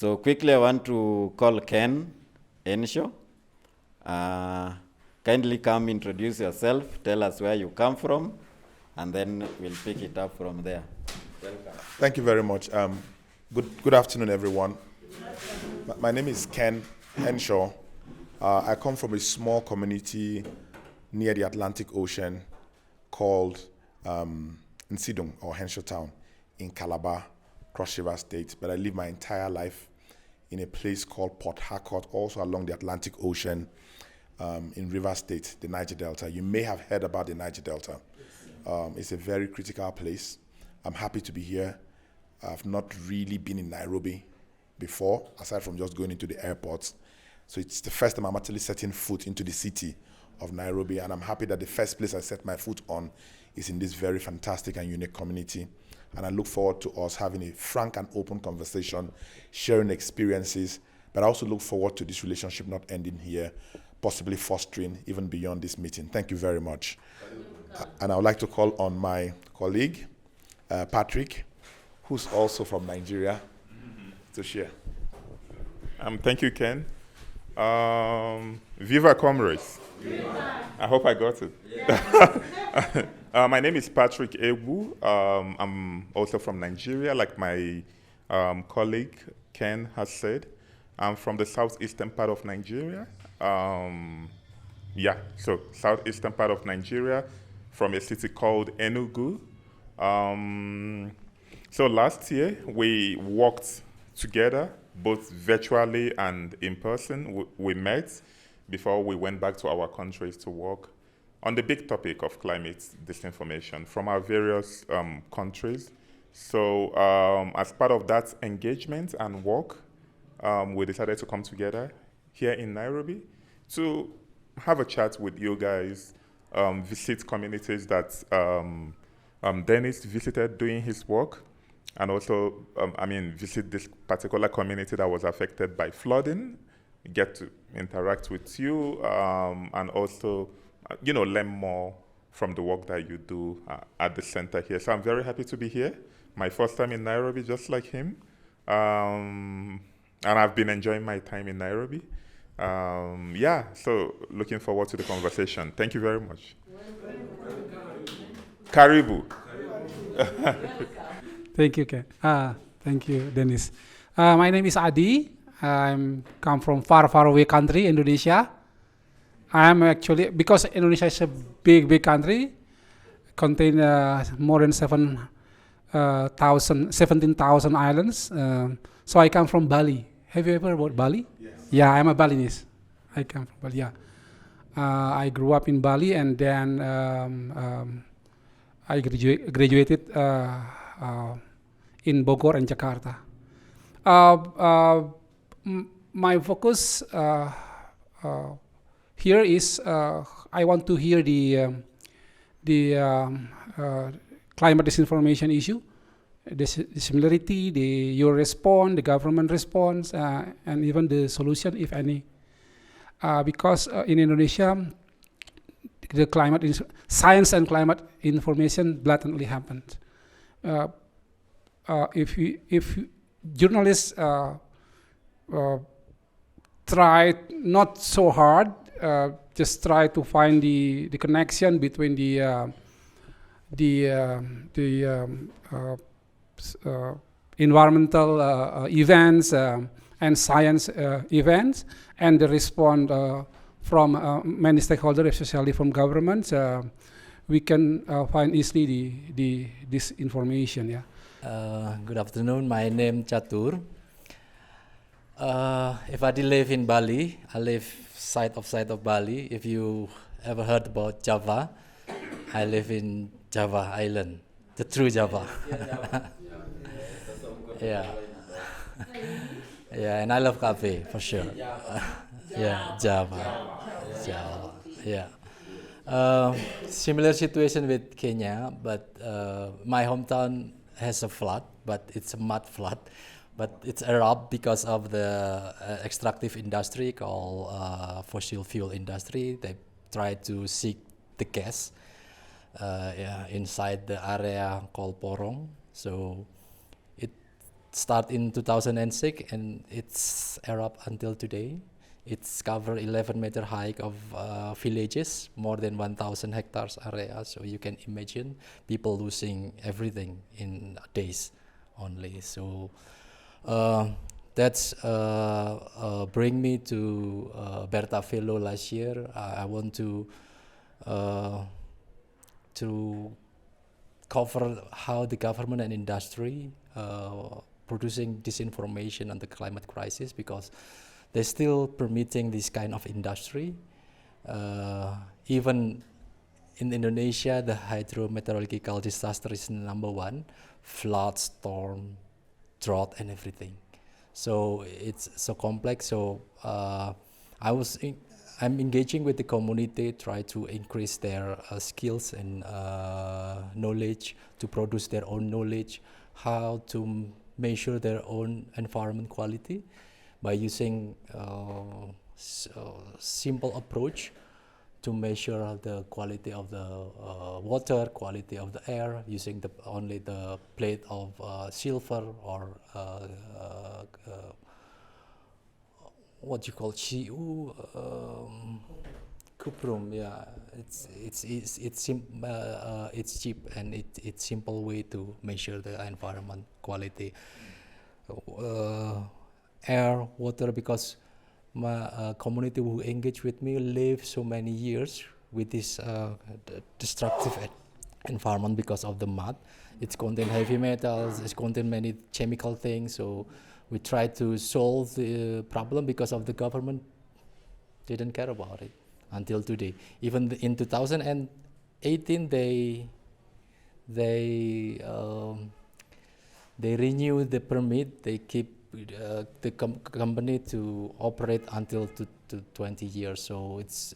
So quickly, I want to call Ken Ensho. Kindly come introduce yourself, tell us where you come from, and then we'll pick it up from there. Welcome. Thank you very much. Good afternoon, everyone. My name is Ken Henshaw. I come from a small community near the Atlantic Ocean called Nsidung, or Henshaw Town, in Calabar, Cross River State. But I live my entire life in a place called Port Harcourt, also along the Atlantic Ocean, in River State, the Niger Delta. You may have heard about the Niger Delta. It's a very critical place. I'm happy to be here. I've not really been in Nairobi before, aside from just going into the airport. So it's the first time I'm actually setting foot into the city of Nairobi, and I'm happy that the first place I set my foot on is in this very fantastic and unique community. And I look forward to us having a frank and open conversation, sharing experiences, but I also look forward to this relationship not ending here, possibly fostering even beyond this meeting. Thank you very much. And I would like to call on my colleague, Patrick, who's also from Nigeria, to share. Thank you, Ken. Viva comrades. Viva. I hope I got it. Yeah. My name is Patrick Ebu. I'm also from Nigeria, like my colleague Ken has said. I'm from the southeastern part of Nigeria. So southeastern part of Nigeria, from a city called Enugu. So last year, we worked together, both virtually and in person. We met before we went back to our countries to work on the big topic of climate disinformation from our various countries. So as part of that engagement and work, we decided to come together here in Nairobi to have a chat with you guys, visit communities that Dennis visited doing his work, and also, visit this particular community that was affected by flooding, get to interact with you, and also, learn more from the work that you do at the center here. So I'm very happy to be here. My first time in Nairobi, just like him. And I've been enjoying my time in Nairobi. So looking forward to the conversation. Thank you very much. Karibu. Thank you, Ken. Thank you, Dennis. My name is Adi. I come from far, far away country, Indonesia. I am actually, because Indonesia is a big country, contain more than 17,000 islands. So I come from Bali. Have you ever heard about Bali? Yes. Yeah, I'm a Balinese. I come from Bali, yeah. I grew up in Bali, and then I graduated in Bogor and Jakarta. My focus here is I want to hear the climate disinformation issue, the similarity, your response, the government response, and even the solution, if any. Because in Indonesia, the science and climate information blatantly happened. If journalists try not so hard, just try to find the connection between the environmental events and science events, and the response from many stakeholders, especially from governments, we can find easily this information. Yeah. Good afternoon. My name Chatur. If I live in Bali, I live side of Bali. If you ever heard about Java, I live in Java Island, the true Java. Yeah. Yeah, and I love cafe for sure. Java. Yeah. Similar situation with Kenya, but my hometown has a flood, but it's a mud flood. But it's erupt because of the extractive industry called fossil fuel industry. They try to seek the gas inside the area called Porong. So start in 2006 and it's erupt until today. It's covered 11 meter high of villages, more than 1,000 hectares area. So you can imagine people losing everything in days only. So that's bring me to Berta Fellow last year. I want to cover how the government and industry producing disinformation on the climate crisis, because they're still permitting this kind of industry. Even in Indonesia, the hydrometeorological disaster is #1, flood, storm, drought, and everything. So it's so complex. So I'm engaging with the community, try to increase their skills and knowledge, to produce their own knowledge, how to measure their own environment quality by using simple approach to measure the quality of the water, quality of the air, using only the plate of silver or what you call cuprum. Yeah, it's cheap and it's simple way to measure the environment quality. Air, water, because my community who engage with me live so many years with this destructive environment because of the mud. It contains heavy metals, it contains many chemical things. So we try to solve the problem because of the government didn't care about it until today. Even in 2018, they renew the permit. They keep the company to operate until to 20 years. So it's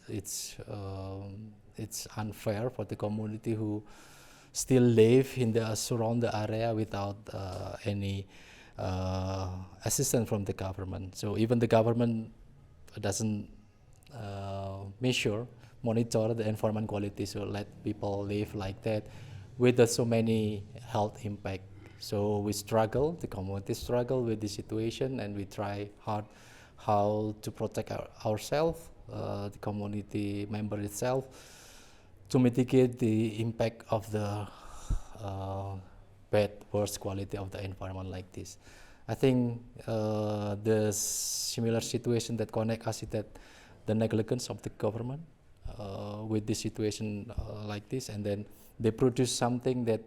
unfair for the community who still live in the surrounding area without any assistance from the government. So even the government doesn't monitor the environment quality, so let people live like that with so many health impact. So we struggle, the community struggle with the situation, and we try hard how to protect ourselves, the community member itself, to mitigate the impact of the worse quality of the environment like this. I think the similar situation that connect us is that the negligence of the government with this situation like this, and then they produce something that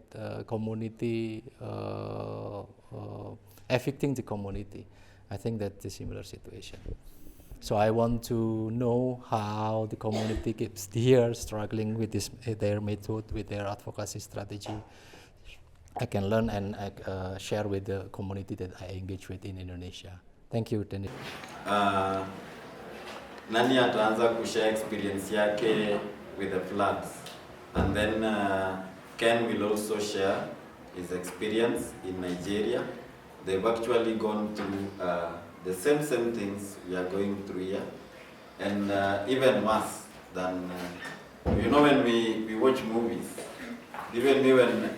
community affecting the community. I think that's a similar situation. So I want to know how the community keeps here struggling with their method, with their advocacy strategy. I can learn and share with the community that I engage with in Indonesia. Thank you, Dennis. Nani ataanza kushare experience yake with the floods, and then Ken will also share his experience in Nigeria. They've actually gone through the same things we are going through here, and even worse than when we watch movies. Even me, when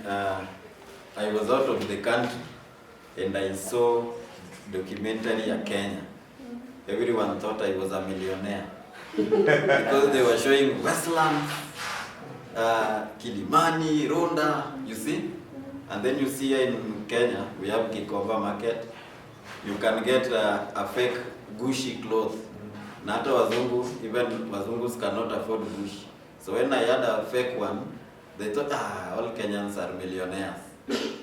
I was out of the country and I saw documentary of Kenya, everyone thought I was a millionaire because they were showing Westlands, Kilimani, Ronda, you see. And then you see here in Kenya, we have Gikomba Market. You can get a fake Gucci cloth. Nata wazungu, even wazungus cannot afford Gucci. So when I had a fake one, they thought, all Kenyans are millionaires.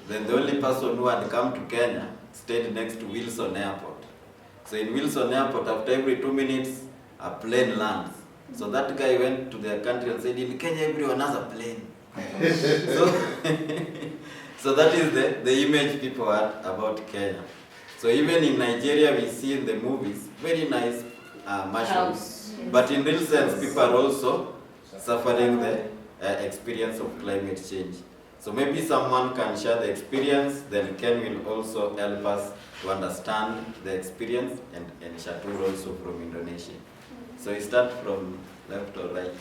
Then the only person who had come to Kenya stayed next to Wilson Airport. So in Wilson Airport, after every 2 minutes, a plane lands. So that guy went to their country and said, in Kenya, everyone has a plane. So that is the image people had about Kenya. So even in Nigeria, we see in the movies, very nice mansions. But in real sense, people are also suffering the experience of climate change. So maybe someone can share the experience, then Ken will also help us to understand the experience, and Shatur also from Indonesia. So we start from left or right.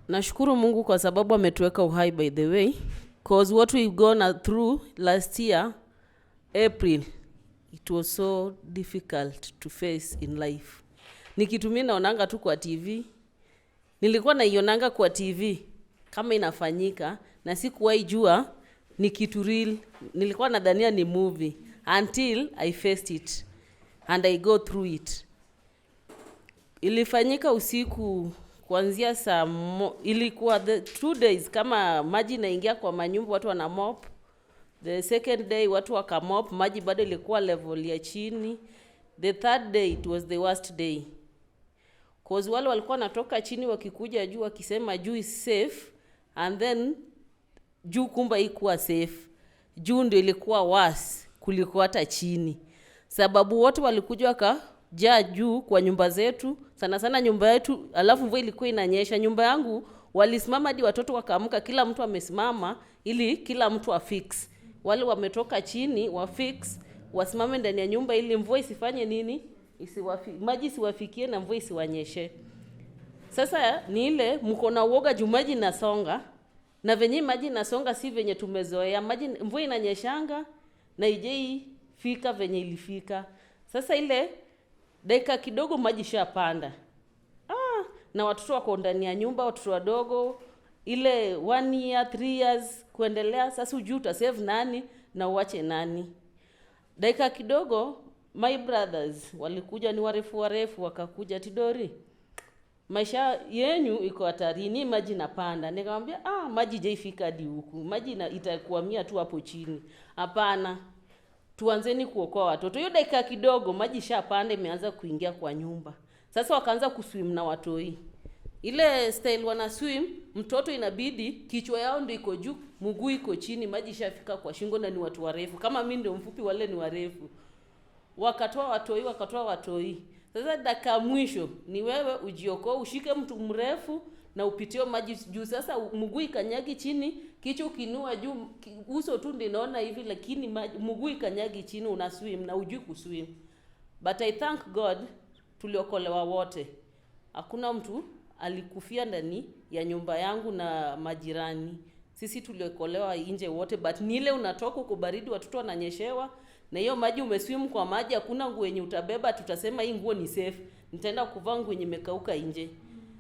Nashukuru Mungu kwa sababu ametuweka uhai, by the way. Because what we've gone through last year, April, it was so difficult to face in life. Ni kitu mimi naonanga tu kwa TV. Nilikuwa naionanga kwa TV kama inafanyika na sikuwahi jua ni kitu real. Nilikuwa nadhania ni movie until I faced it and I go through it. Ilifanyika usiku kuanzia ilikuwa the 2 days kama maji naingia kwa manyumba watu wana mop. The second day watu wakamop, maji bado ilikuwa level ya chini. The third day it was the worst day. Cause wale walikuwa natoka chini wakikuja juu wakisema juu is safe, and then juu kumba ikuwa safe. Juu ndio ilikuwa worse kuliko hata chini. Sababu wote walikuja wakajaa juu kwa nyumba zetu, sana sana nyumba yetu, alafu mvua ilikuwa inanyesha. Nyumba yangu walisimama hadi watoto wakaamka, kila mtu amesimama ili kila mtu afix. Wale wametoka chini wafix, wasimame ndani ya nyumba ili mvua isifanye nini? Maji isiwafikie na mvua isiwanyeshe. Sasa ni ile mko na uoga juu maji nasonga, na venye maji nasonga si venye tumezoea. Maji mvua inanyeshanga na ijei fika venye ilifika. Sasa ile dakika kidogo maji shapanda. Na watoto wako ndani ya nyumba, watoto wadogo ile 1 year 3 years kuendelea. Sasa ujui utasave nani na uache nani. Dakika kidogo my brothers walikuja, ni warefu wakakuja, Tidori, maisha yenyu iko hatarini, maji napanda. Nikamwambia maji jaifika hadi huku, maji itakuamia tu hapo chini. Hapana, tuanzeni kuokoa watoto. Hiyo dakika kidogo maji shapanda, imeanza kuingia kwa nyumba. Sasa wakaanza kuswim na watoi. Ile style wana swim, mtoto inabidi kichwa yao ndio iko juu, mguu iko chini, maji shafika kwa shingo, na ni watu warefu. Kama mimi ndio mfupi, wale ni warefu. Wakatoa watoi. Sasa dakika mwisho ni wewe ujiokoe, ushike mtu mrefu na upitio maji juu. Sasa mguu ikanyagi chini, kichwa kinua juu, uso tu ndio naona hivi, lakini mguu ikanyagi chini, una swim na ujui kuswim. But I thank God tuliokolewa wote. Hakuna mtu alikufia ndani ya nyumba yangu na majirani. Sisi tuliokolewa nje wote, but ni ile unatoka uko baridi, watoto wananyeshewa, na hiyo maji umeswim kwa maji, hakuna nguo yenye utabeba tutasema hii nguo ni safe. Nitaenda kuvaa nguo yenye imekauka nje.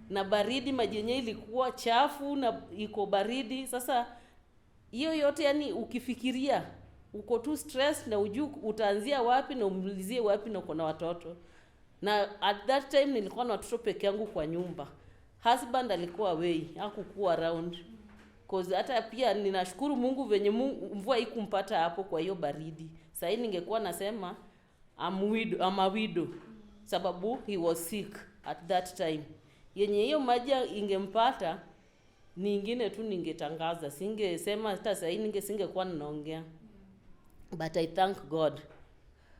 Na baridi, maji yenyewe ilikuwa chafu na iko baridi. Sasa hiyo yote yani ukifikiria uko tu stress na ujui utaanzia wapi na umalizie wapi, na uko na watoto. Na at that time nilikuwa na watoto peke yangu kwa nyumba. Husband alikuwa away, hakukuwa around. Cause hata pia ninashukuru Mungu venye mvua ikumpata hapo kwa hiyo baridi. Sasa ningekuwa nasema I'm a widow, sababu he was sick at that time. Yenye hiyo maji ingempata nyingine tu ningetangaza, singesema hata sasa singekuwa ninaongea. But I thank God.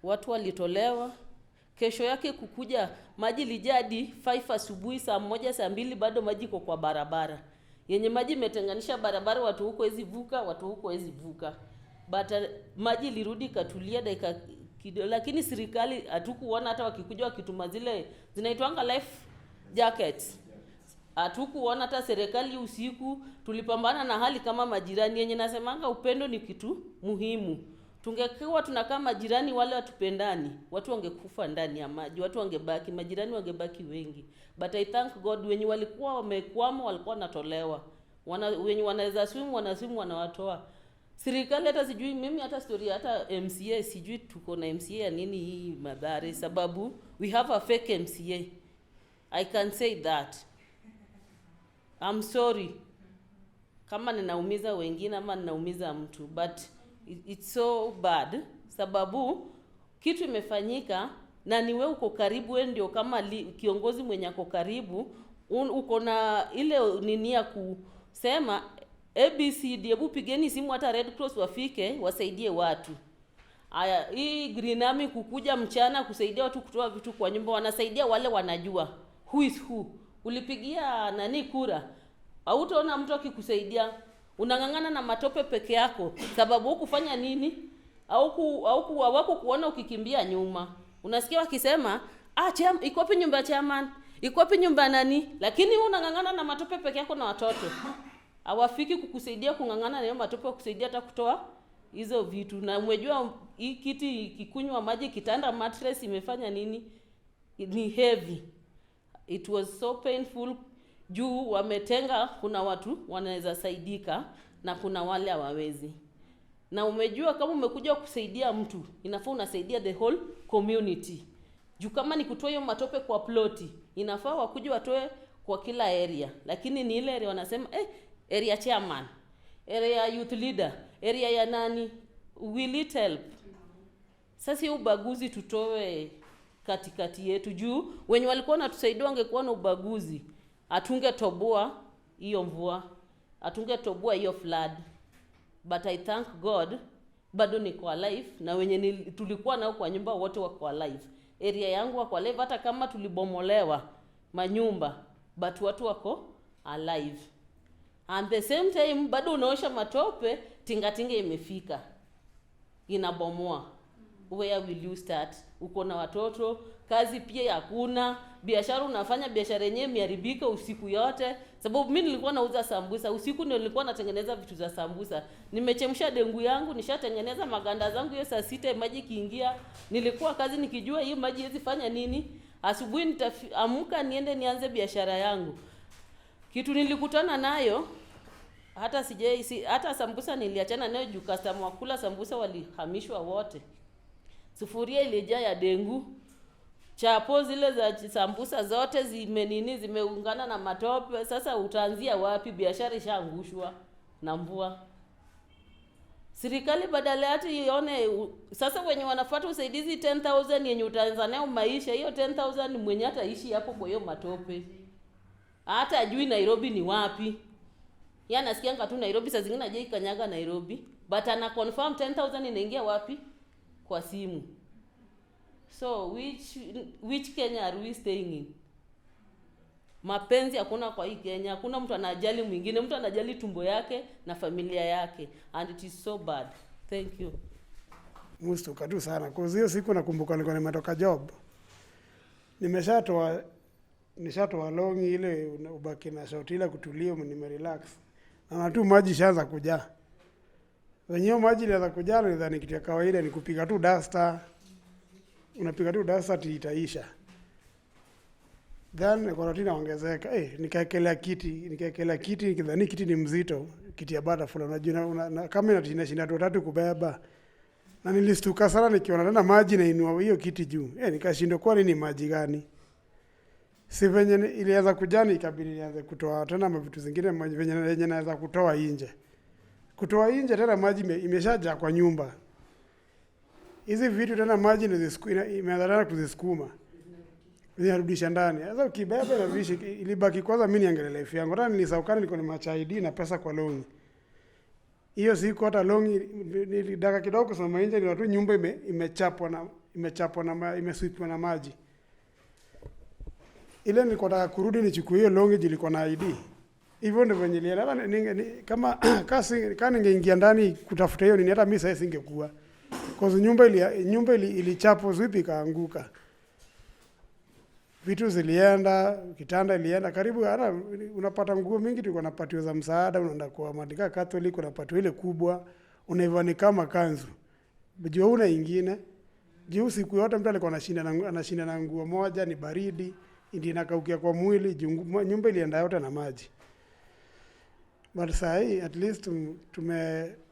Watu walitolewa. Kesho yake kukuja maji lijadi 5 asubuhi, saa 1 saa 2 bado maji iko kwa barabara. Yenye maji imetenganisha barabara, watu huko hizi vuka, watu huko hizi vuka. But maji lirudi katulia dakika kidogo, lakini serikali hatukuona hata wakikuja wakituma zile zinaitwanga life jackets. Hatukuona hata serikali usiku. Tulipambana na hali kama majirani, yenye nasemanga upendo ni kitu muhimu. Tungekuwa tunakaa majirani wale watupendani, watu wangekufa ndani ya maji, watu wangebaki, majirani wangebaki wengi. But I thank God wenye walikuwa wamekwama walikuwa natolewa. Wenye wanaweza swim wanawatoa. Serikali hata sijui mimi hata story hata MCA sijui tuko na MCA ya nini hii Mathare, sababu we have a fake MCA. I can say that. I'm sorry kama ninaumiza wengine ama ninaumiza mtu, but it's so bad sababu kitu imefanyika na ni wewe uko karibu, wewe ndio kama kiongozi mwenye ako karibu, uko na ile nini ya kusema ABCD, hebu pigeni simu hata Red Cross wafike wasaidie watu. Aya, hii Green Army kukuja mchana kusaidia watu kutoa vitu kwa nyumba, wanasaidia wale wanajua who is who. Ulipigia nani kura? Hautaona mtu akikusaidia. Unangangana na matope peke yako sababu hukufanya nini? Hawako kuona ukikimbia nyuma. Unasikia wakisema iko wapi nyumba ya chairman? Iko wapi nyumba nani? Lakini unangangana na matope peke yako na watoto. hawafiki kukusaidia kung'ang'ana na hiyo matope, kusaidia hata kutoa hizo vitu. Na umejua hii kiti kikunywa maji, kitanda mattress imefanya nini, ni heavy. It was so painful juu wametenga, kuna watu wanaweza saidika na kuna wale hawawezi. Na umejua kama umekuja kusaidia mtu, inafaa unasaidia the whole community. Juu kama ni kutoa hiyo matope kwa ploti, inafaa wakuje watoe kwa kila area. Lakini ni ile area wanasema area chairman, area youth leader, area ya nani, will it help? Sasa hiyo ubaguzi tutoe katikati yetu, juu wenye walikuwa wanatusaidia wangekuwa na ubaguzi, atungetoboa hiyo mvua, atungetoboa hiyo flood. But I thank God bado niko alive, na wenye tulikuwa nao kwa nyumba wote wako alive. Area yangu wako alive, hata kama tulibomolewa manyumba, but watu wako alive. And the same time bado unaosha matope, tingatinga imefika inabomoa. Where will you start? Uko na watoto, kazi pia hakuna, biashara unafanya, biashara yenyewe imeharibika usiku yote. Sababu mimi nilikuwa nauza sambusa, usiku ndio nilikuwa natengeneza vitu za sambusa. Nimechemsha dengu yangu, nishatengeneza maganda zangu, hiyo saa 6 maji kiingia. Nilikuwa kazi nikijua hiyo maji hizi fanya nini. Asubuhi nitaamka niende nianze biashara yangu. Kitu nilikutana nayo, hata sambusa niliachana nayo juu customer wakula sambusa walihamishwa wote. Sufuria ilijaa ya dengu. Chapo zile za sambusa zote zimeungana na matope. Sasa utaanzia wapi? Biashara ishaangushwa na mvua. Serikali badala yake ione sasa wenye wanafuata usaidizi 10,000 yenye utaanza nayo maisha, hiyo 10,000 mwenye ataishi hapo kwa hiyo matope. Hata ajui Nairobi ni wapi. Yeye anasikia tu Nairobi, saa zingine aje kanyaga Nairobi, but ana confirm 10,000 inaingia wapi? Kwa simu. So which Kenya are we staying in? Mapenzi hakuna kwa hii Kenya. Hakuna mtu anajali mwingine, mtu anajali tumbo yake na familia yake, and it is so bad. Thank you. Mustuka tu sana kwa hiyo siku nakumbuka nilikuwa nimetoka job, nishatoa longi ile ubaki na shoti ile kutulia, nimerelax na tu maji shaanza kujaa. Wenyewe maji ilianza kujaa, nadhani kitu ya kawaida ni kupiga tu duster. Unapiga tu duster itaisha. Then korotina ongezeka. Nikaekelea kiti nikidhani kiti ni mzito, kiti ya butterfly. Unajua kama inatishinda watu 3 kubeba. Na nilistuka sana nikiona tena maji na inua hiyo kiti juu. Nikashindwa kwa nini maji gani? Si venye ilianza kujani, ikabidi nianze kutoa tena vitu zingine venye naweza kutoa nje. Kutoa nje tena maji imeshaja kwa nyumba. Hizi vitu tena maji imeanza kuzisukuma. Nirudisha ndani. Sasa ukibeba na vishi ilibaki kwanza mimi niangalie life yangu. Hata nilisahukana niko na macha ID na pesa kwa longi. Hiyo siku hata longi nilidaka kidogo kusoma nje, ni watu nyumba imechapwa na imeswipwa na maji. Ile nilikuwa nataka kurudi nichukue hiyo longi ilikuwa na ID. Hivyo ndivyo nilielewa. Kama ningeingia ndani kutafuta hiyo hata mimi sasa singekuwa. Kwa nyumba ilichapo zipi ikaanguka. Vitu zilienda, kitanda ilienda, karibu hata unapata nguo mingi tulikuwa napatiwa za msaada, unaenda kwa Madika Catholic unapatiwa ile kubwa, unaivani kama kanzu. Juu una nyingine. Juu siku yote mtu alikuwa anashinda na nguo moja, ni baridi, ndio inakaukia kwa mwili, nyumba ilienda yote na maji. But saa hii at least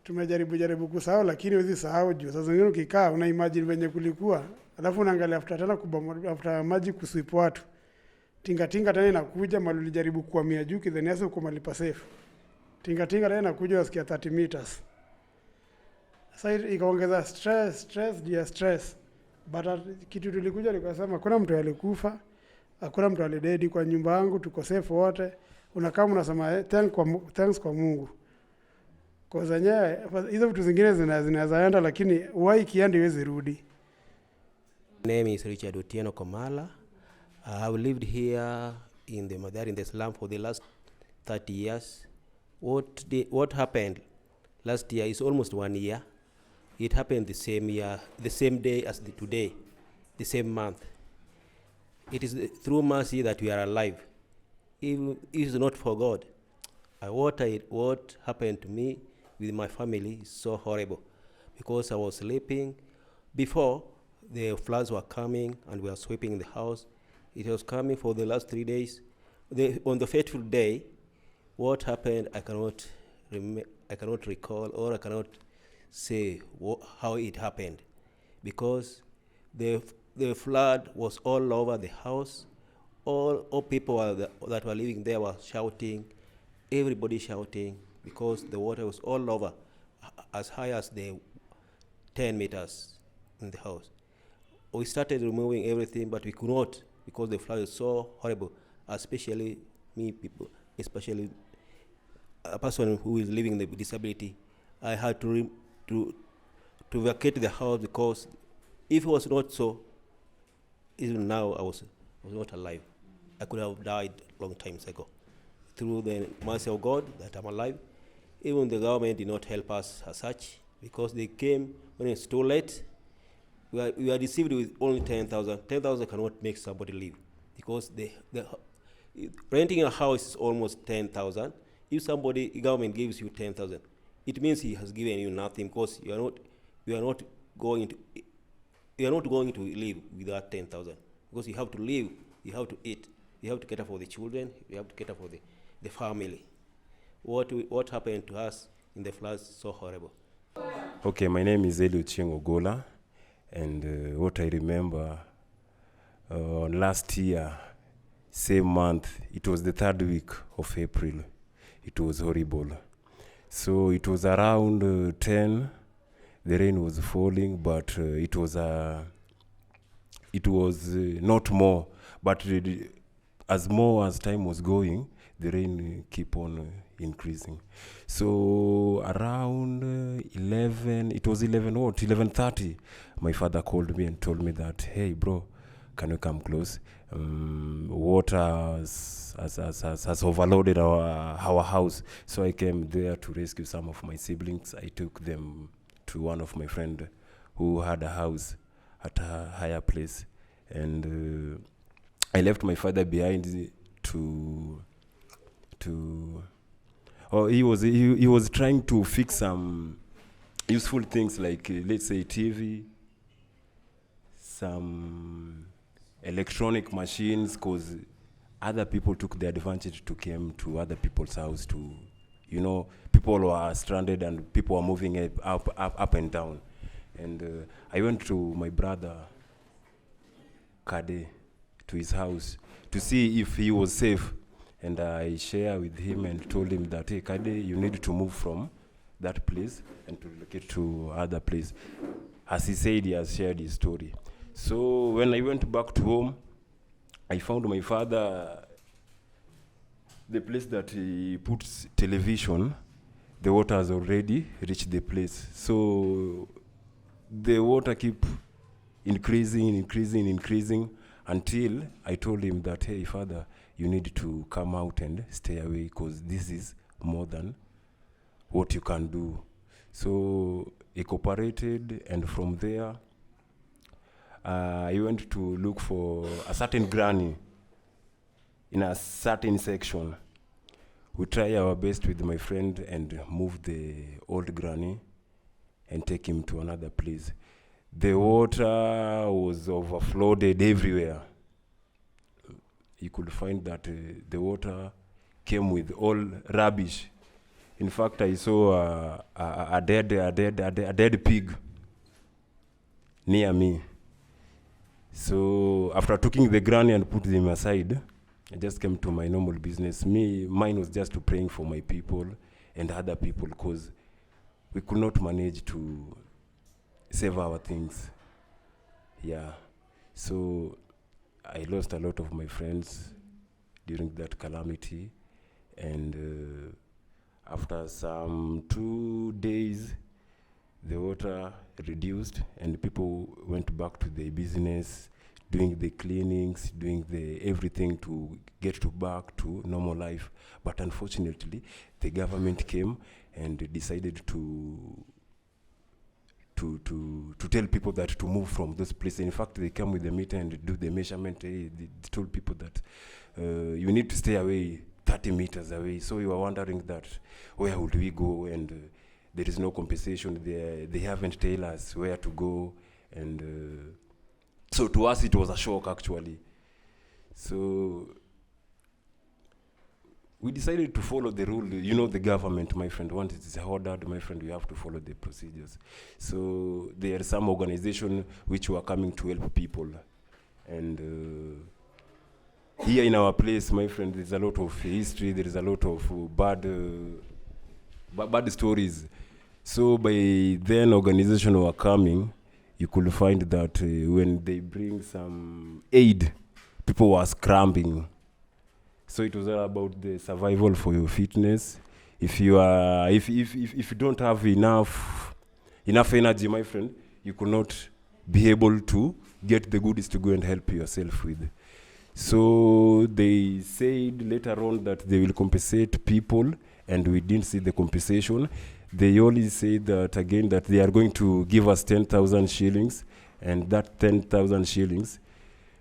tumejaribu kusahau, lakini huwezi sahau juu. Sasa zingine ukikaa una imagine venye kulikuwa, alafu unaangalia after maji kuswipe watu. Tinga tena inakuja mali ulijaribu kuhamia juu kidhani sasa uko mali pa safe. Tinga tena inakuja usikia 30 meters. Sasa ikaongeza stress. But kitu tulikuja nikasema kuna mtu alikufa, hakuna mtu alidedi kwa nyumba yangu, tuko safe wote. Unakaa unasema thanks kwa Mungu. Kwa zenyewe hizo vitu zingine zinazaenda, lakini wai kiandi iwezi rudi. My name is Richard Otieno Komala. I've lived here in the slum for the last 30 years. What happened last year is almost 1 year. It happened the same year, the same day as today, the same month. It is through mercy that we are alive. If it is not for God, what happened to me with my family is so horrible, because I was sleeping before the floods were coming and we were sweeping the house. It was coming for the last 3 days. On the fateful day, what happened, I cannot recall, or I cannot say how it happened, because the flood was all over the house. All people that were living there were shouting, everybody shouting, because the water was all over, as high as the 10 meters in the house. We started removing everything, but we could not, because the flood is so horrible, especially especially a person who is living with disability. I had to vacate the house, because if it was not so, even now I was not alive. I could have died long time ago. Through the mercy of God that I'm alive. Even the government did not help us as such, because they came when it's too late. We are deceived with only 10,000. 10,000 cannot make somebody live, because renting a house is almost 10,000. If government gives you 10,000, it means he has given you nothing, because you are not going to live without 10,000, because you have to live, you have to eat, you have to cater for the children, you have to cater for the family. What happened to us in the floods is so horrible. Okay, my name is Elio Chieng Ogola, and what I remember last year, same month, it was the 3rd week of April. It was horrible. So it was around 10. The rain was falling, but it was not more. But as more as time was going, the rain keep on increasing. So around 11, it was 11:30, my father called me and told me that, hey bro, can you come close? Water has overloaded our house. So I came there to rescue some of my siblings. I took them to one of my friend who had a house at a higher place. And I left my father behind he was trying to fix some useful things, like let's say TV, some electronic machines, because other people took the advantage to come to other people's house to, people were stranded and people were moving up and down. And I went to my brother Kade, to his house, to see if he was safe. And I shared with him and told him that, hey Kade, you need to move from that place and to relocate to other place. As he said, he has shared his story. So when I went back to home, I found my father, the place that he puts television, the water has already reached the place. So the water keep increasing until I told him that, hey father, you need to come out and stay away, because this is more than what you can do. So he cooperated, and from there, I went to look for a certain granny in a certain section. We try our best with my friend and move the old granny and take him to another place. The water was overflowed everywhere. You could find that the water came with all rubbish. In fact, I saw a dead pig near me. So after taking the granny and put them aside, I just came to my normal business. Mine was just to praying for my people and other people, because we could not manage to save our things. Yeah. So I lost a lot of my friends during that calamity. And after some 2 days, the water reduced and people went back to their business, doing the cleanings, doing the everything to get back to normal life. But unfortunately, the government came and decided to tell people that to move from those places. In fact, they come with the meter and do the measurement. They told people that you need to stay away 30 meters away. So we were wondering that where would we go, and there is no compensation there. They haven't told us where to go, and so to us it was a shock actually. So we decided to follow the rule. You know, the government, my friend, once it is ordered, my friend, we have to follow the procedures. So there are some organizations which were coming to help people, and here in our place, my friend, there's a lot of history. There is a lot of bad stories. So by then, organizations were coming. You could find that when they bring some aid, people were scrambling. So it was all about the survival for your fitness. If you are, if you don't have enough energy, my friend, you could not be able to get the goodies to go and help yourself with. So they said later on that they will compensate people, and we didn't see the compensation. They only said that again that they are going to give us 10,000 shillings, and that 10,000 shillings,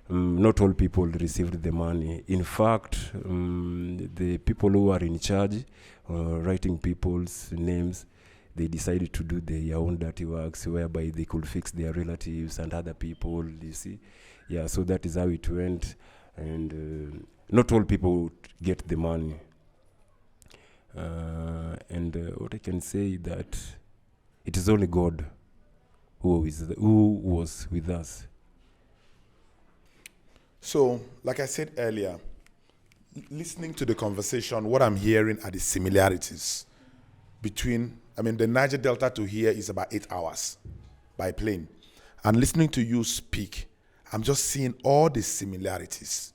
not all people received the money. In fact, the people who are in charge, writing people's names, they decided to do their own dirty works, whereby they could fix their relatives and other people, you see. Yeah, so that is how it went. And not all people get the money. And what I can say that it is only God who was with us. So, like I said earlier, listening to the conversation, what I'm hearing are the similarities between, the Niger Delta to here is about 8 hours by plane. And listening to you speak, I'm just seeing all the similarities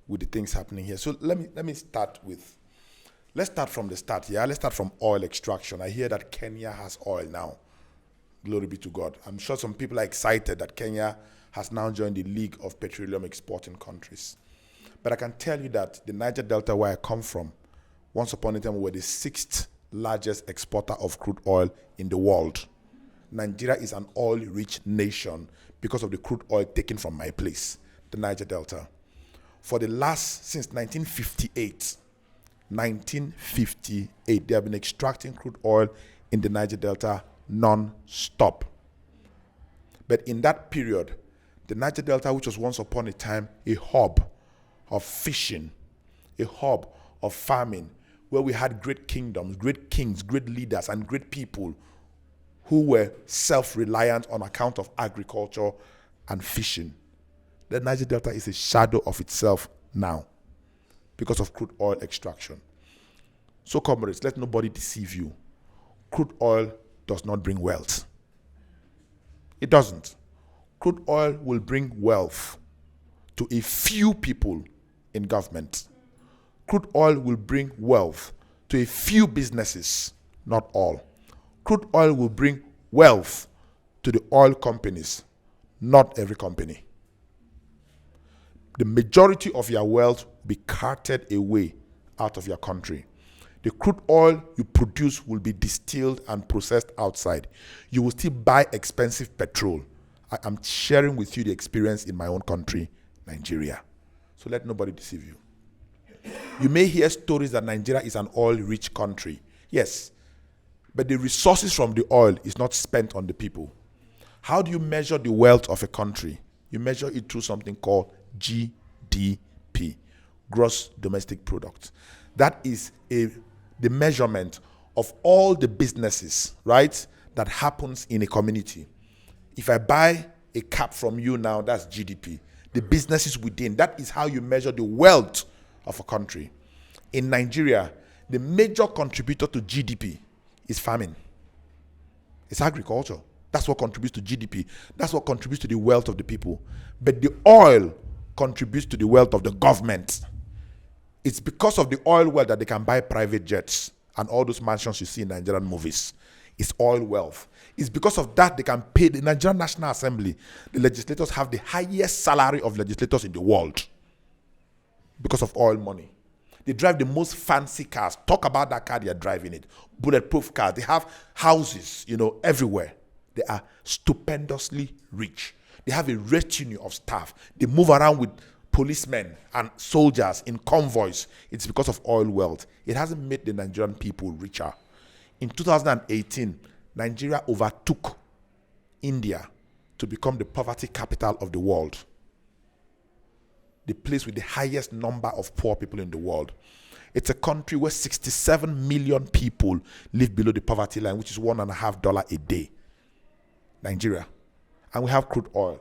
with the things happening here. So let's start from the start, yeah? Let's start from oil extraction. I hear that Kenya has oil now. Glory be to God. I'm sure some people are excited that Kenya has now joined the League of Petroleum Exporting Countries. But I can tell you that the Niger Delta, where I come from, once upon a time we were the 6th largest exporter of crude oil in the world. Nigeria is an oil-rich nation because of the crude oil taken from my place, the Niger Delta. Since 1958, they have been extracting crude oil in the Niger Delta non-stop. But in that period, the Niger Delta, which was once upon a time a hub of fishing, a hub of farming, where we had great kingdoms, great kings, great leaders, and great people who were self-reliant on account of agriculture and fishing. The Niger Delta is a shadow of itself now because of crude oil extraction. So, comrades, let nobody deceive you. Crude oil does not bring wealth. It doesn't. Crude oil will bring wealth to a few people in government. Crude oil will bring wealth to a few businesses, not all. Crude oil will bring wealth to the oil companies, not every company. The majority of your wealth will be carted away out of your country. The crude oil you produce will be distilled and processed outside. You will still buy expensive petrol. I am sharing with you the experience in my own country, Nigeria. So let nobody deceive you. You may hear stories that Nigeria is an oil-rich country. Yes, but the resources from the oil is not spent on the people. How do you measure the wealth of a country? You measure it through something called GDP, Gross Domestic Product. That is the measurement of all the businesses, right, that happens in a community. If I buy a cap from you now, that's GDP. The businesses within, that is how you measure the wealth of a country. In Nigeria, the major contributor to GDP is farming. It's agriculture. That's what contributes to GDP. That's what contributes to the wealth of the people. But the oil contributes to the wealth of the government. It's because of the oil wealth that they can buy private jets and all those mansions you see in Nigerian movies. It's oil wealth. It's because of that they can pay the Nigerian National Assembly. The legislators have the highest salary of legislators in the world because of oil money. They drive the most fancy cars. Talk about that car they are driving it. Bulletproof cars. They have houses, everywhere. They are stupendously rich. They have a retinue of staff. They move around with policemen and soldiers in convoys, it's because of oil wealth. It hasn't made the Nigerian people richer. In 2018, Nigeria overtook India to become the poverty capital of the world, the place with the highest number of poor people in the world. It's a country where 67 million people live below the poverty line, which is $1.50 a day. Nigeria. And we have crude oil.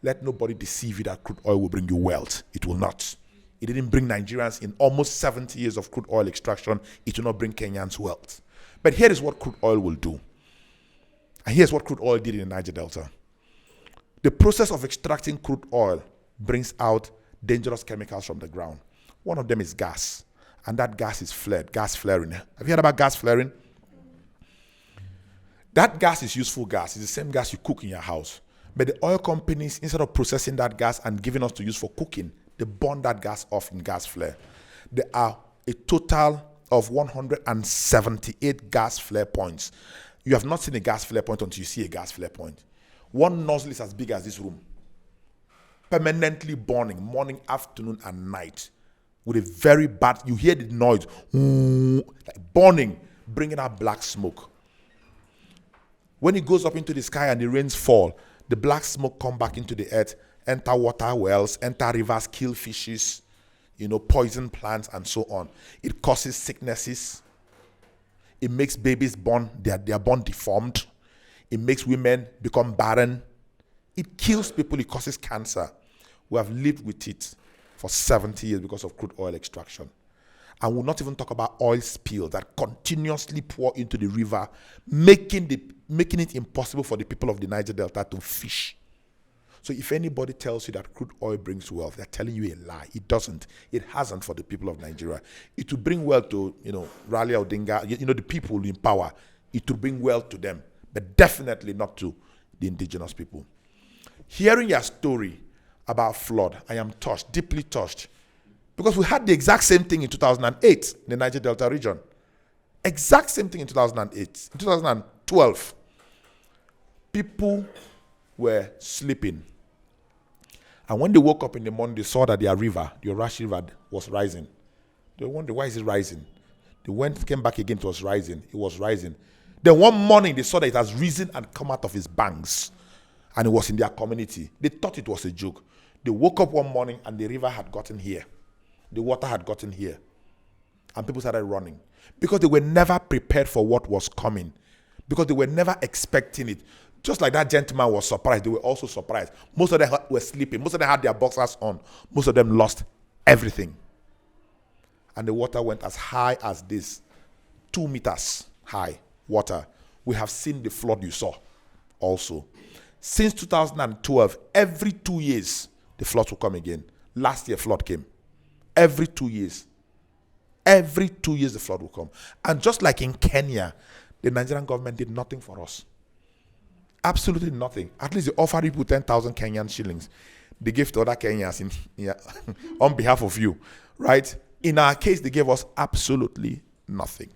Let nobody deceive you that crude oil will bring you wealth. It will not. It didn't bring Nigerians in almost 70 years of crude oil extraction. It will not bring Kenyans wealth. But here is what crude oil will do. And here's what crude oil did in the Niger Delta. The process of extracting crude oil brings out dangerous chemicals from the ground. One of them is gas. And that gas is flared, gas flaring. Have you heard about gas flaring? That gas is useful gas. It's the same gas you cook in your house. But the oil companies, instead of processing that gas and giving us to use for cooking, they burn that gas off in gas flare. There are a total of 178 gas flare points. You have not seen a gas flare point until you see a gas flare point. One nozzle is as big as this room, permanently burning morning, afternoon, and night with a very bad, you hear the noise, like burning, bringing out black smoke. When it goes up into the sky and the rains fall, the black smoke come back into the earth, enter water wells, enter rivers, kill fishes, poison plants, and so on. It causes sicknesses. It makes babies born, they are born deformed. It makes women become barren. It kills people, it causes cancer. We have lived with it for 70 years because of crude oil extraction. And we'll not even talk about oil spills that continuously pour into the river, making it impossible for the people of the Niger Delta to fish. So if anybody tells you that crude oil brings wealth, they're telling you a lie. It doesn't. It hasn't for the people of Nigeria. It will bring wealth to, Raila Odinga, the people in power. It will bring wealth to them, but definitely not to the indigenous people. Hearing your story about flood, I am touched, deeply touched. Because we had the exact same thing in 2008 in the Niger Delta region. Exact same thing in 2008. In 2012, people were sleeping. And when they woke up in the morning, they saw that their river, the Orash River, was rising. They wondered, why is it rising? They came back again, it was rising. It was rising. Then one morning, they saw that it has risen and come out of its banks. And it was in their community. They thought it was a joke. They woke up one morning and the river had gotten here. The water had gotten here. And people started running. Because they were never prepared for what was coming. Because they were never expecting it. Just like that gentleman was surprised, they were also surprised. Most of them were sleeping. Most of them had their boxers on. Most of them lost everything. And the water went as high as this. 2 meters high water. We have seen the flood you saw also. Since 2012, every 2 years, the floods will come again. Last year, flood came. Every 2 years. Every 2 years, the flood will come. And just like in Kenya, the Nigerian government did nothing for us. Absolutely nothing. At least they offered people 10,000 Kenyan shillings. They gave to other Kenyans on behalf of you, right? In our case, they gave us absolutely nothing.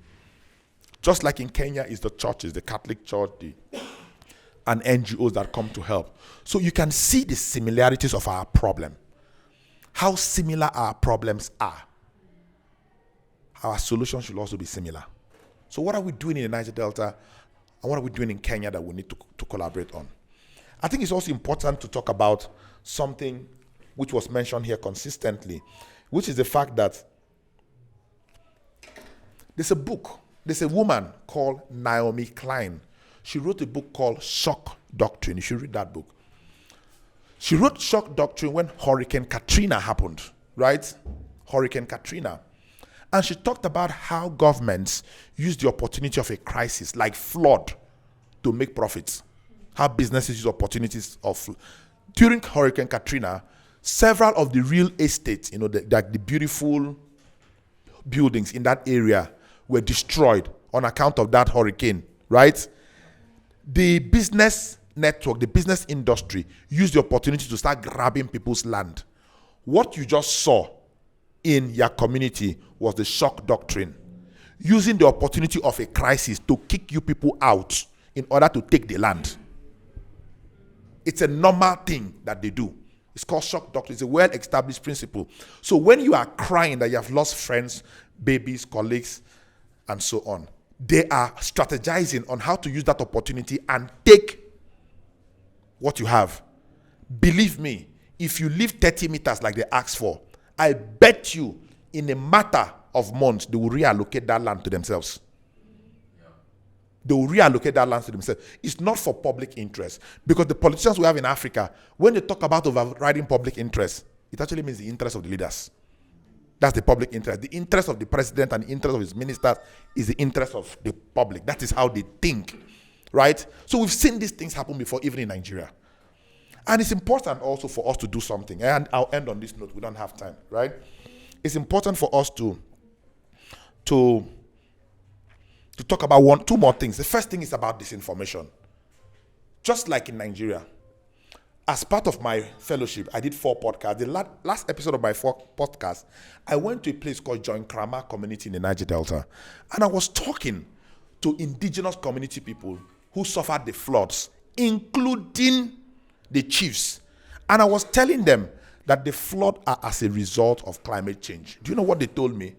Just like in Kenya is the churches, the Catholic Church, and NGOs that come to help. So you can see the similarities of our problem. How similar our problems are. Our solution should also be similar. So what are we doing in the Niger Delta? And what are we doing in Kenya that we need to collaborate on? I think it's also important to talk about something which was mentioned here consistently, which is the fact that there's a woman called Naomi Klein. She wrote a book called Shock Doctrine. You should read that book. She wrote Shock Doctrine when Hurricane Katrina happened, right? Hurricane Katrina. And she talked about how governments use the opportunity of a crisis like flood to make profits. How businesses use opportunities of. During Hurricane Katrina, several of the real estate, the beautiful buildings in that area were destroyed on account of that hurricane, right? The business network, the business industry used the opportunity to start grabbing people's land. What you just saw in your community was the shock doctrine, using the opportunity of a crisis to kick you people out in order to take the land. It's a normal thing that they do. It's called shock doctrine. It's a well-established principle. So when you are crying that you have lost friends, babies, colleagues, and so on, they are strategizing on how to use that opportunity and take what you have. Believe me, if you leave 30 meters like they asked for, I bet you in a matter of months, they will reallocate that land to themselves. They will reallocate that land to themselves. It's not for public interest. Because the politicians we have in Africa, when they talk about overriding public interest, it actually means the interest of the leaders. That's the public interest. The interest of the president and the interest of his ministers is the interest of the public. That is how they think, right? So we've seen these things happen before, even in Nigeria. And it's important also for us to do something. And I'll end on this note. We don't have time, right? It's important for us to talk about two more things. The first thing is about disinformation. Just like in Nigeria, as part of my fellowship, I did 4 podcasts. The last episode of my 4 podcasts, I went to a place called Join Krama community in the Niger Delta. And I was talking to indigenous community people who suffered the floods, including the chiefs. And I was telling them that the flood are as a result of climate change. Do you know what they told me?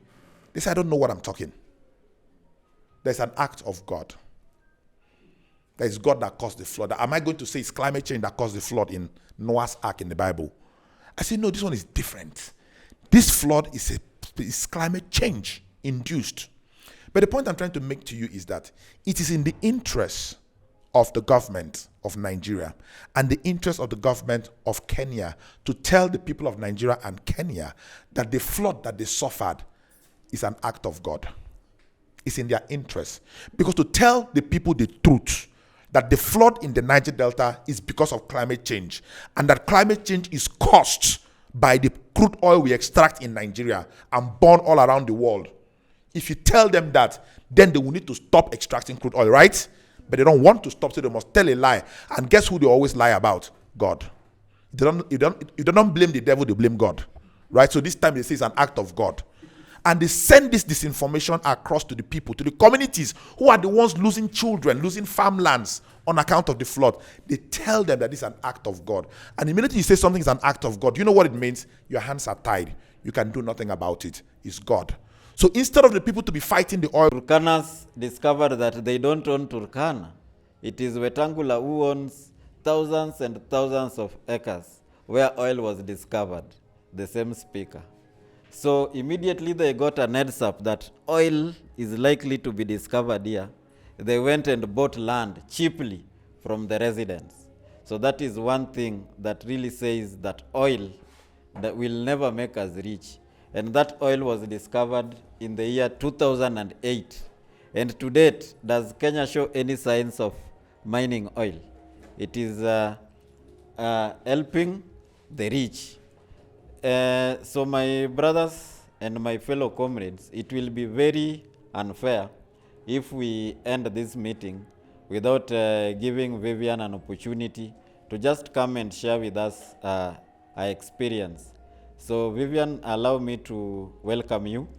They said, I don't know what I'm talking. There's an act of God. There is God that caused the flood. Am I going to say it's climate change that caused the flood in Noah's Ark in the Bible? I said, no, this one is different. This flood is climate change induced. But the point I'm trying to make to you is that it is in the interest of the government of Nigeria and the interest of the government of Kenya to tell the people of Nigeria and Kenya that the flood that they suffered is an act of God. It's in their interest. Because to tell the people the truth, that the flood in the Niger Delta is because of climate change, and that climate change is caused by the crude oil we extract in Nigeria and burn all around the world. If you tell them that, then they will need to stop extracting crude oil, right? But they don't want to stop, so they must tell a lie. And guess who they always lie about? God. You don't blame the devil, they blame God. Right? So this time they say it's an act of God. And they send this disinformation across to the people, to the communities who are the ones losing children, losing farmlands on account of the flood. They tell them that this is an act of God. And immediately you say something is an act of God, you know what it means? Your hands are tied. You can do nothing about it. It's God. So instead of the people to be fighting the oil, Turkanas discovered that they don't own Turkana. It is Wetangula who owns thousands and thousands of acres where oil was discovered, the same speaker. So immediately they got an heads up that oil is likely to be discovered here. They went and bought land cheaply from the residents. So that is one thing that really says that oil that will never make us rich. And that oil was discovered in the year 2008. And to date, does Kenya show any signs of mining oil? It is helping the rich. So my brothers and my fellow comrades, it will be very unfair if we end this meeting without giving Vivian an opportunity to just come and share with us her experience. So Vivian, allow me to welcome you.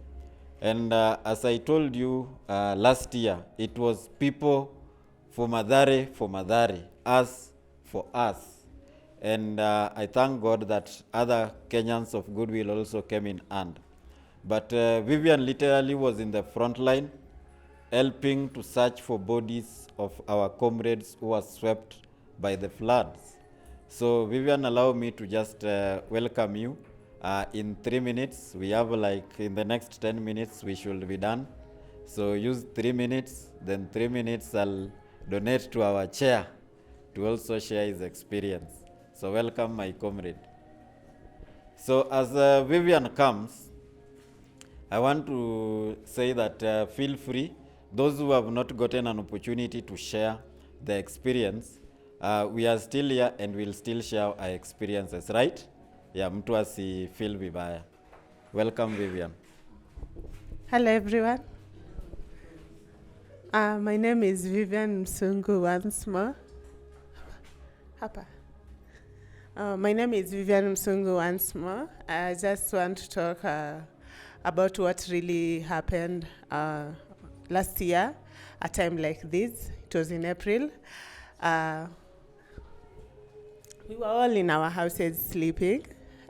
And as I told you last year, it was people for Mathare, us for us. And I thank God that other Kenyans of goodwill also came in hand. But Vivian literally was in the front line, helping to search for bodies of our comrades who were swept by the floods. So Vivian, allow me to just welcome you. In 3 minutes, we have in the next 10 minutes, we should be done. So use 3 minutes, then 3 minutes I'll donate to our chair to also share his experience. So welcome, my comrade. So as Vivian comes, I want to say that feel free. Those who have not gotten an opportunity to share the experience, we are still here and we'll still share our experiences, right? Yeah, mtu asi feel vibaya. Welcome, Vivian. Hello, everyone. My name is Vivian Msungu once more. Hapa. My name is Vivian Msungu once more. I just want to talk about what really happened last year, a time like this. It was in April. We were all in our houses sleeping,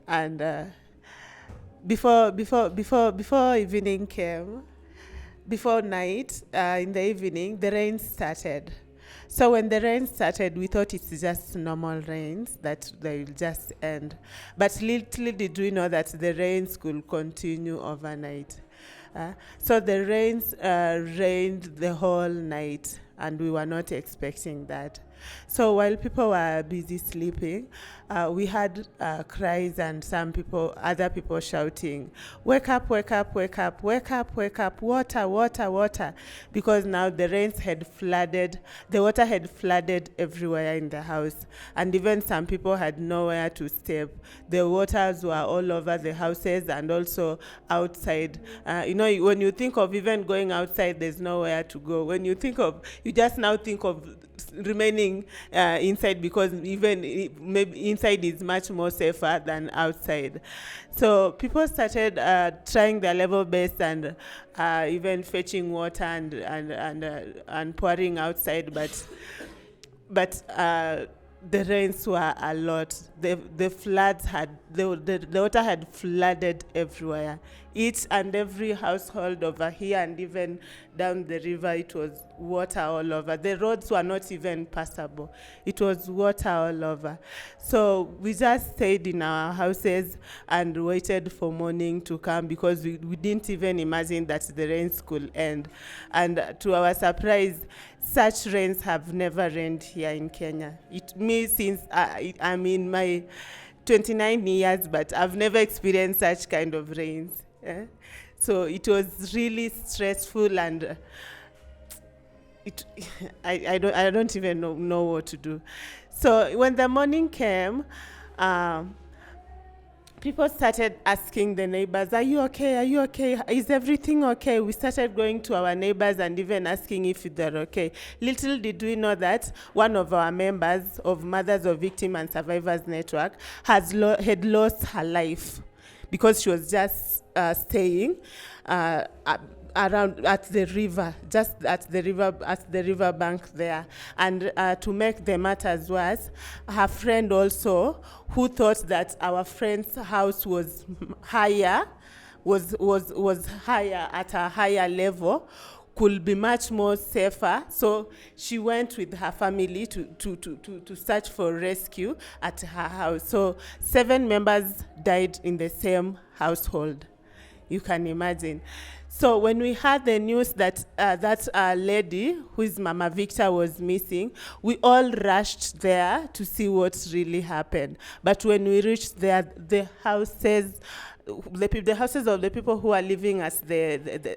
and before evening came, before night, in the evening, the rain started. So when the rain started, we thought it's just normal rains, that they will just end. But little did we know that the rains could continue overnight. So the rains rained the whole night, and we were not expecting that. So while people were busy sleeping, we had cries and other people shouting, "Wake up, wake up, wake up, wake up, wake up, water, water, water," because now the rains had flooded, the water had flooded everywhere in the house, and even some people had nowhere to step. The waters were all over the houses and also outside. When you think of even going outside, there's nowhere to go. When you just now think of remaining inside, because maybe inside is much more safer than outside. So people started trying their level best and even fetching water and pouring outside, but the rains were a lot. The floods the water had flooded everywhere. Each and every household over here and even down the river, it was water all over. The roads were not even passable. It was water all over. So we just stayed in our houses and waited for morning to come, because we didn't even imagine that the rains could end. And to our surprise, such rains have never rained here in Kenya. Since I'm in my 29 years, but I've never experienced such kind of rains. So it was really stressful, and I don't even know what to do. So when the morning came, people started asking the neighbors, "Are you okay? Are you okay? Is everything okay?" We started going to our neighbors and even asking if they're okay. Little did we know that one of our members of Mothers of Victim and Survivors Network had lost her life, because she was just staying around at the river, just at the river bank there. And to make the matters worse, her friend also, who thought that our friend's house was higher, was higher, at a higher level, could be much more safer. So she went with her family to search for rescue at her house. So 7 members died in the same household. You can imagine. So when we heard the news that that lady, who is Mama Victor, was missing, we all rushed there to see what really happened. But when we reached there, the houses of the people who are living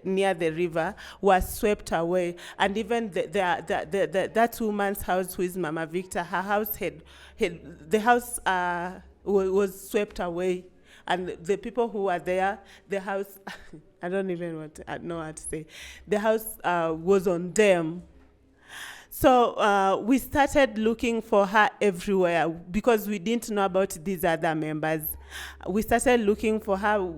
near the river were swept away. And even that woman's house, who is Mama Victor, her house was swept away. And the people who were there, the house, I don't even know what to say. The house was on them. So we started looking for her everywhere, because we didn't know about these other members. We started looking for her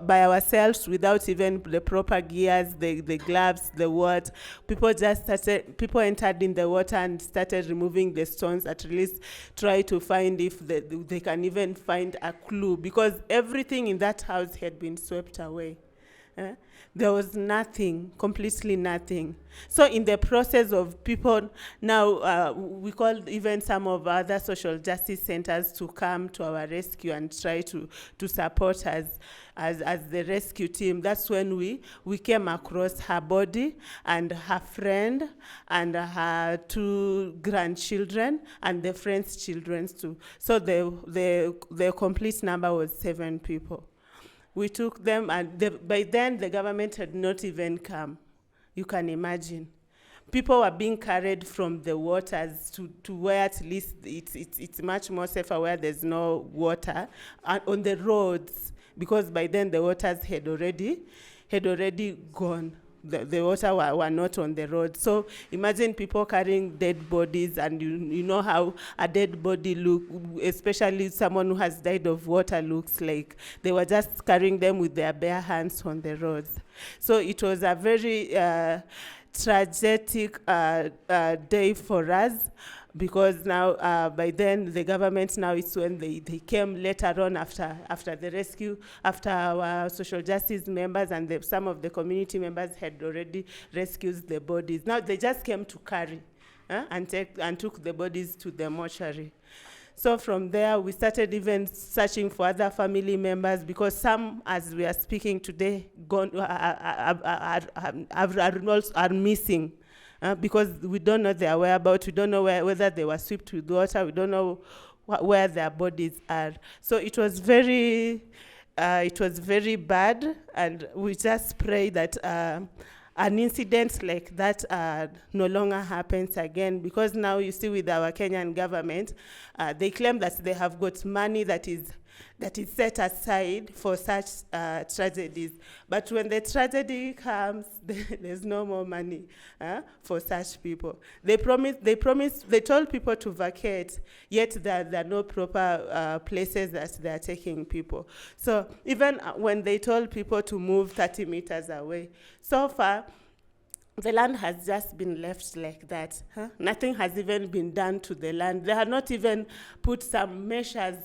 by ourselves, without even the proper gears, the gloves, the what. People entered in the water and started removing the stones, at least try to find if they can even find a clue, because everything in that house had been swept away. There was nothing, completely nothing. So in the process of people now, we called even some of other social justice centers to come to our rescue and try to support us as the rescue team. That's when we came across her body and her friend and her 2 grandchildren and the friend's children too. So the complete number was 7 people. We took them, and by then the government had not even come. You can imagine. People were being carried from the waters to where at least it's much more safer, where there's no water, on the roads, because by then the waters had already gone. The water were not on the road. So imagine people carrying dead bodies, and you know how a dead body look, especially someone who has died of water, looks like. They were just carrying them with their bare hands on the roads. So it was a very tragic day for us. because now by then the government now is when they came later on after the rescue, after our social justice members and some of the community members had already rescued the bodies. Now they just came to carry and took the bodies to the mortuary. So from there, we started even searching for other family members, because some, as we are speaking today, are missing, because we don't know their whereabouts. We don't know whether they were swept with water. We don't know where their bodies are. So it was very bad, and we just pray that an incident like that no longer happens again, because now you see with our Kenyan government, they claim that they have got money that is set aside for such tragedies. But when the tragedy comes, there's no more money for such people. They told people to vacate, yet there are no proper places that they are taking people. So even when they told people to move 30 meters away, so far, the land has just been left like that. Nothing has even been done to the land. They have not even put some measures,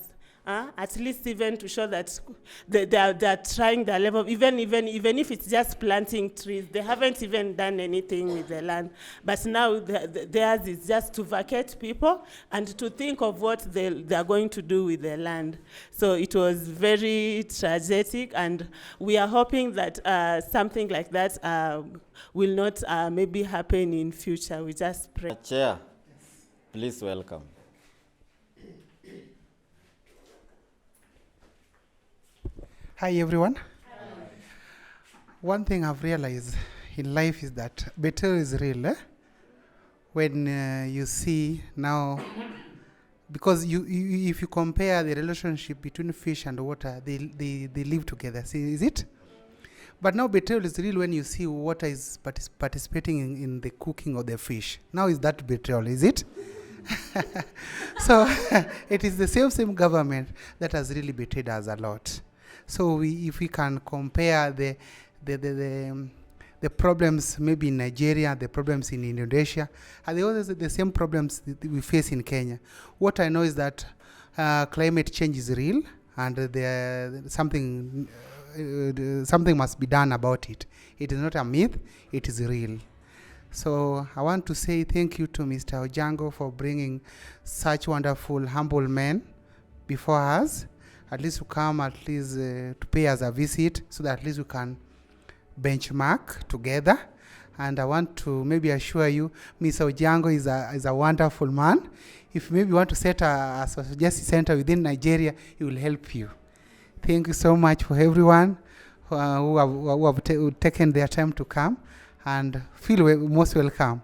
at least even to show that they are trying their level, even if it's just planting trees. They haven't even done anything with the land. But now theirs is just to vacate people and to think of what they are going to do with the land. So it was very tragic, and we are hoping that something like that will not maybe happen in future. We just pray. Chair, please welcome. Hi everyone. Hi. One thing I've realized in life is that betrayal is real. When you see now, because if you compare the relationship between fish and water, they live together. See, is it? But now betrayal is real when you see water is participating in the cooking of the fish. Now is that betrayal, is it? So it is the same government that has really betrayed us a lot. So if we can compare the problems maybe in Nigeria, the problems in Indonesia, and the same problems that we face in Kenya. What I know is that climate change is real, and something must be done about it. It is not a myth, it is real. So I want to say thank you to Mr. Ojango for bringing such wonderful, humble men before us, at least to come, to pay us a visit, so that at least we can benchmark together. And I want to maybe assure you, Mr. Ojango is a wonderful man. If maybe you want to set a social justice center within Nigeria, he will help you. Thank you so much for everyone who have taken their time to come, and feel most welcome.